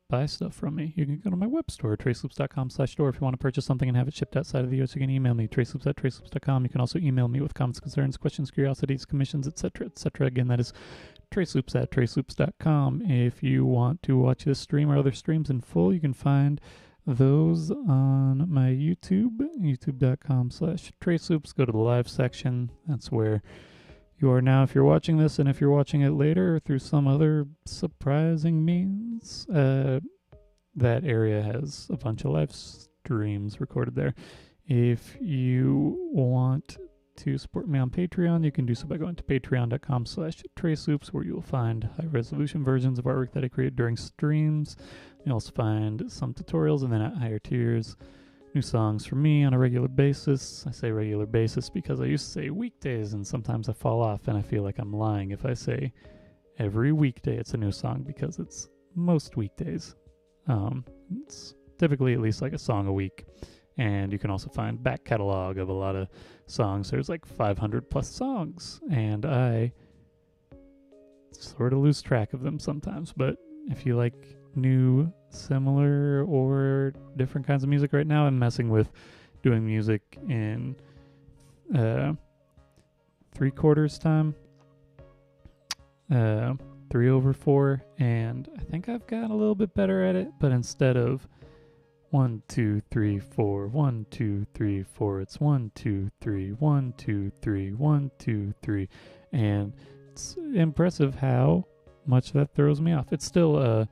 buy stuff from me, you can go to my web store, traceloops.com/store. If you want to purchase something and have it shipped outside of the US, you can email me, traceloops@traceloops.com. You can also email me with comments, concerns, questions, curiosities, commissions, etc., etc. Again, that is traceloops@traceloops.com. If you want to watch this stream or other streams in full, you can find those on my YouTube, youtube.com/traceloops. Go to the live section. That's where you are now if you're watching this, and if you're watching it later through some other surprising means, that area has a bunch of live streams recorded there. If you want to support me on Patreon, you can do so by going to patreon.com/traceloops, where you'll find high-resolution versions of artwork that I create during streams. You'll also find some tutorials, and then at higher tiers, new songs from me on a regular basis. I say regular basis because I used to say weekdays, and sometimes I fall off, and I feel like I'm lying if I say every weekday it's a new song, because it's most weekdays. It's typically at least like a song a week. And you can also find back catalog of a lot of songs. There's like 500 plus songs, and I sort of lose track of them sometimes. But if you like new, similar, or different kinds of music right now, I'm messing with doing music in 3/4 time, 3/4, and I think I've gotten a little bit better at it, but instead of 1, 2, 3, 4, 1, 2, 3, 4. It's 1, 2, 3, 1, 2, 3, 1, 2, 3. And it's impressive how much that throws me off. It's still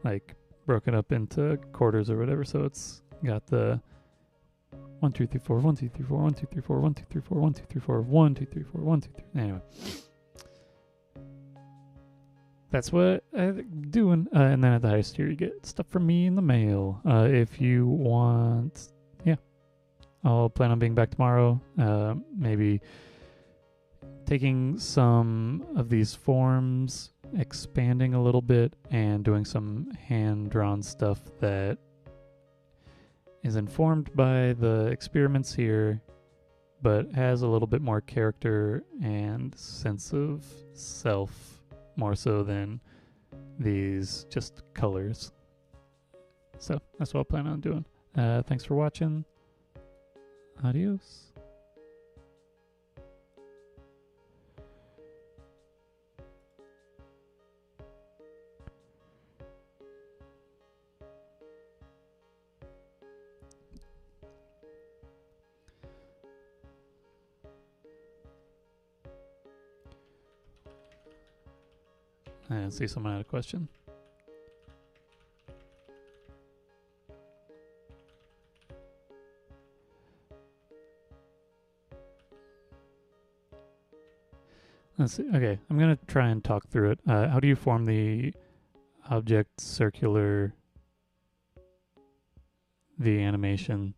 like broken up into quarters or whatever, so it's got the 1, 2, 3, 4, 1, 2, 3, 4, 1, 2, 3, 4, 1, 2, 3, 4, 1, 2, 3, 4, 1, 2, 3, 4, 1, 2, 3. Anyway. That's what I'm doing. And then at the highest tier, you get stuff from me in the mail. If you want, I'll plan on being back tomorrow. Maybe taking some of these forms, expanding a little bit, and doing some hand-drawn stuff that is informed by the experiments here, but has a little bit more character and sense of self, more so than these just colors. So that's what I plan on doing. Thanks for watching. Adios. I see someone had a question. Let's see. Okay, I'm going to try and talk through it. How do you form the object circular, the animation?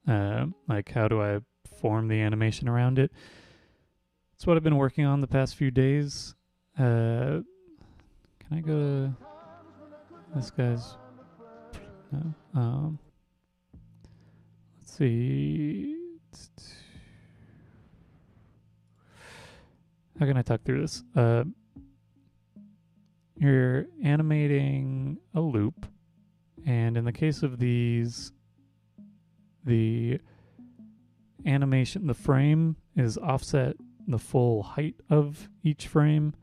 Like, how do I form the animation around it? It's what I've been working on the past few days. Can I go to this guy's? No. Let's see. How can I talk through this? You're animating a loop, and in the case of these, the animation, the frame is offset the full height of each frame,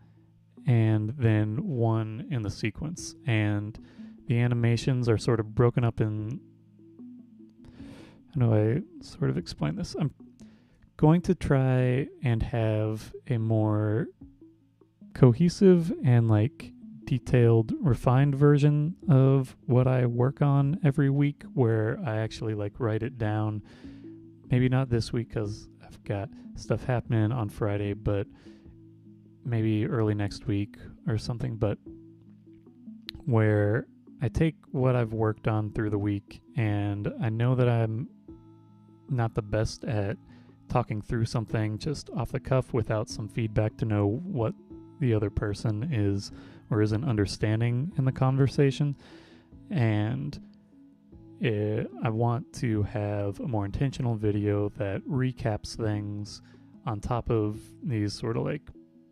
and then one in the sequence. And the animations are sort of broken up in... How do I sort of explain this? I'm going to try and have a more cohesive and like detailed, refined version of what I work on every week, where I actually like write it down. Maybe not this week because I've got stuff happening on Friday, but maybe early next week or something, but where I take what I've worked on through the week, and I know that I'm not the best at talking through something just off the cuff without some feedback to know what the other person is or isn't understanding in the conversation. And I want to have a more intentional video that recaps things on top of these sort of like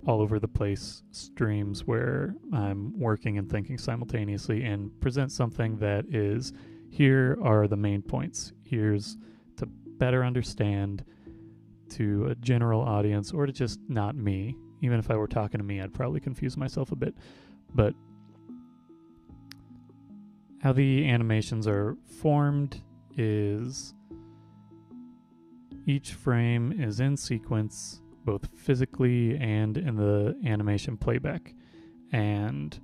all over the place streams where I'm working and thinking simultaneously, and present something that is, here are the main points. Here's to better understand to a general audience, or to just not me. Even if I were talking to me, I'd probably confuse myself a bit. But how the animations are formed is each frame is in sequence, both physically and in the animation playback. And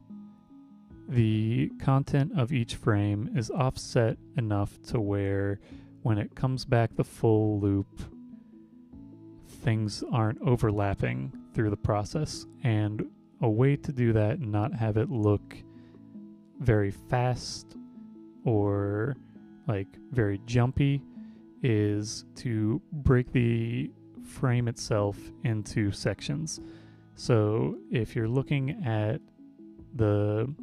the content of each frame is offset enough to where when it comes back the full loop, things aren't overlapping through the process. And a way to do that and not have it look very fast or like very jumpy is to break the frame itself into sections. So if you're looking at the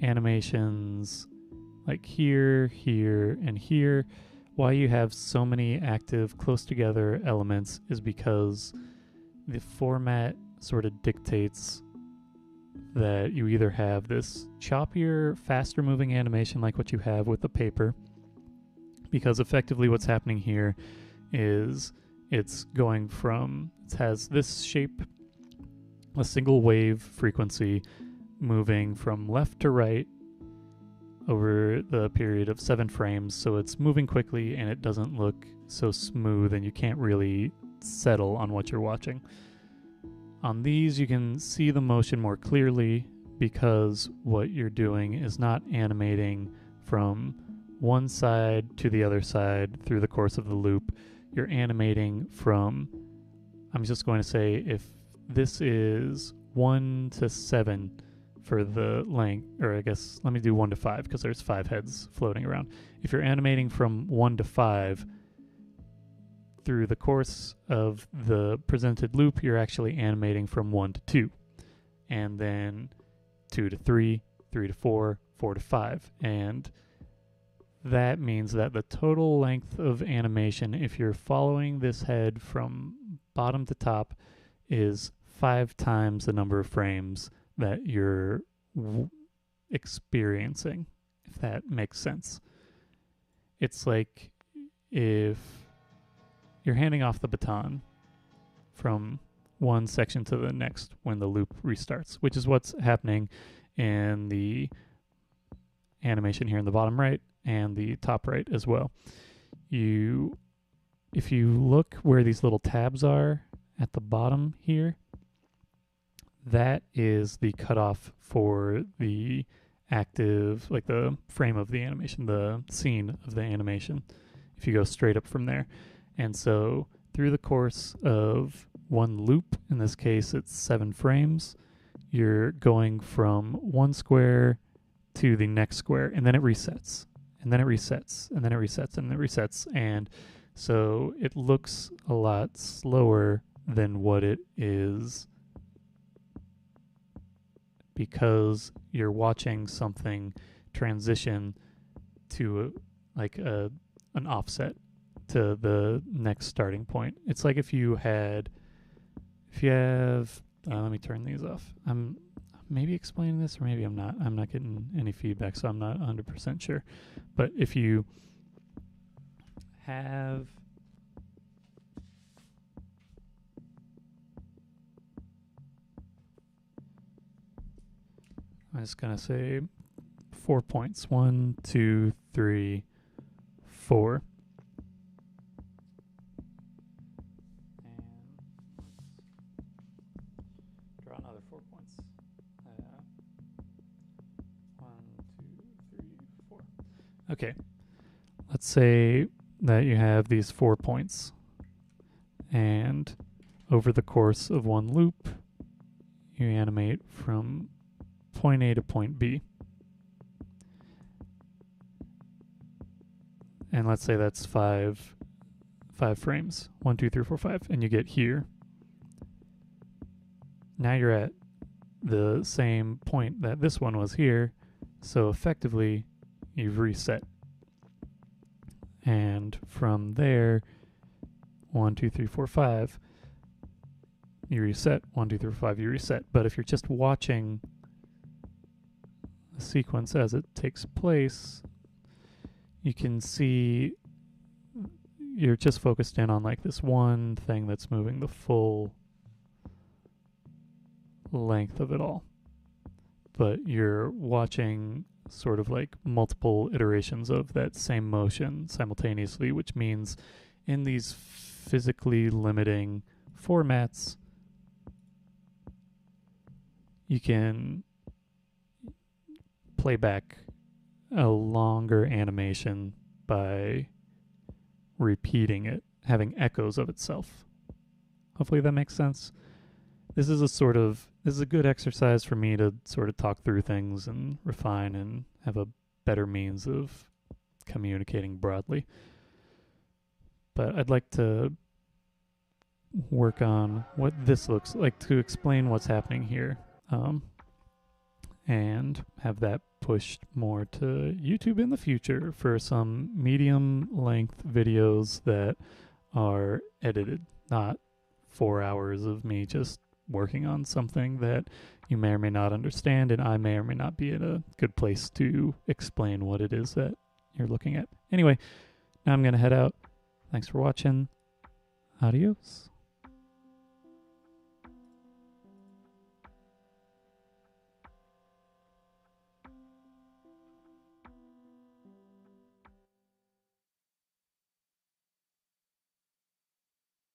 animations like here, here, and here, why you have so many active close together elements is because the format sort of dictates that you either have this choppier, faster moving animation like what you have with the paper, because effectively what's happening here is it's going from, it has this shape, a single wave frequency moving from left to right over the period of 7 frames, so it's moving quickly and it doesn't look so smooth and you can't really settle on what you're watching. On these, you can see the motion more clearly because what you're doing is not animating from one side to the other side through the course of the loop. You're animating from, I'm just going to say, if this is 1 to 7 for the length, or I guess let me do 1 to 5 because there's 5 heads floating around. If you're animating from 1 to 5, through the course of the presented loop, you're actually animating from 1 to 2, and then 2 to 3, 3 to 4, 4 to 5. And that means that the total length of animation, if you're following this head from bottom to top, is 5 times the number of frames that you're experiencing, if that makes sense. It's like if you're handing off the baton from one section to the next when the loop restarts, which is what's happening in the animation here in the bottom right and the top right as well. If you look where these little tabs are at the bottom here, that is the cutoff for the active, like the frame of the animation, the scene of the animation, if you go straight up from there. And so through the course of one loop, in this case it's 7 frames, you're going from one square to the next square, and then it resets, and then it resets, and then it resets, and then it resets. And so it looks a lot slower than what it is because you're watching something transition to an offset to the next starting point. It's like if you have, let me turn these off. I'm maybe explaining this, or maybe I'm not. I'm not getting any feedback, so I'm not 100% sure. But if you have I'm just going to say 4 points. 1, 2, 3, 4. And draw another 4 points. 1, 2, 3, 4. Okay. Let's say that you have these 4 points. And over the course of one loop, you animate from point A to point B. And let's say that's 5 5 frames. 1, 2, 3, 4, 5. And you get here. Now you're at the same point that this one was here. So effectively, you've reset. And from there, 1, 2, 3, 4, 5, you reset. 1, 2, 3, 4, 5, you reset. But if you're just watching the sequence as it takes place, you can see you're just focused in on like this one thing that's moving the full length of it all. But you're watching sort of like multiple iterations of that same motion simultaneously, which means in these physically limiting formats, you can play back a longer animation by repeating it, having echoes of itself. Hopefully that makes sense. This is a good exercise for me to sort of talk through things and refine and have a better means of communicating broadly. But I'd like to work on what this looks like to explain what's happening here, and have that pushed more to YouTube in the future for some medium length videos that are edited, not 4 hours of me just working on something that you may or may not understand, and I may or may not be in a good place to explain what it is that you're looking at. Anyway, now I'm going to head out. Thanks for watching. Adios.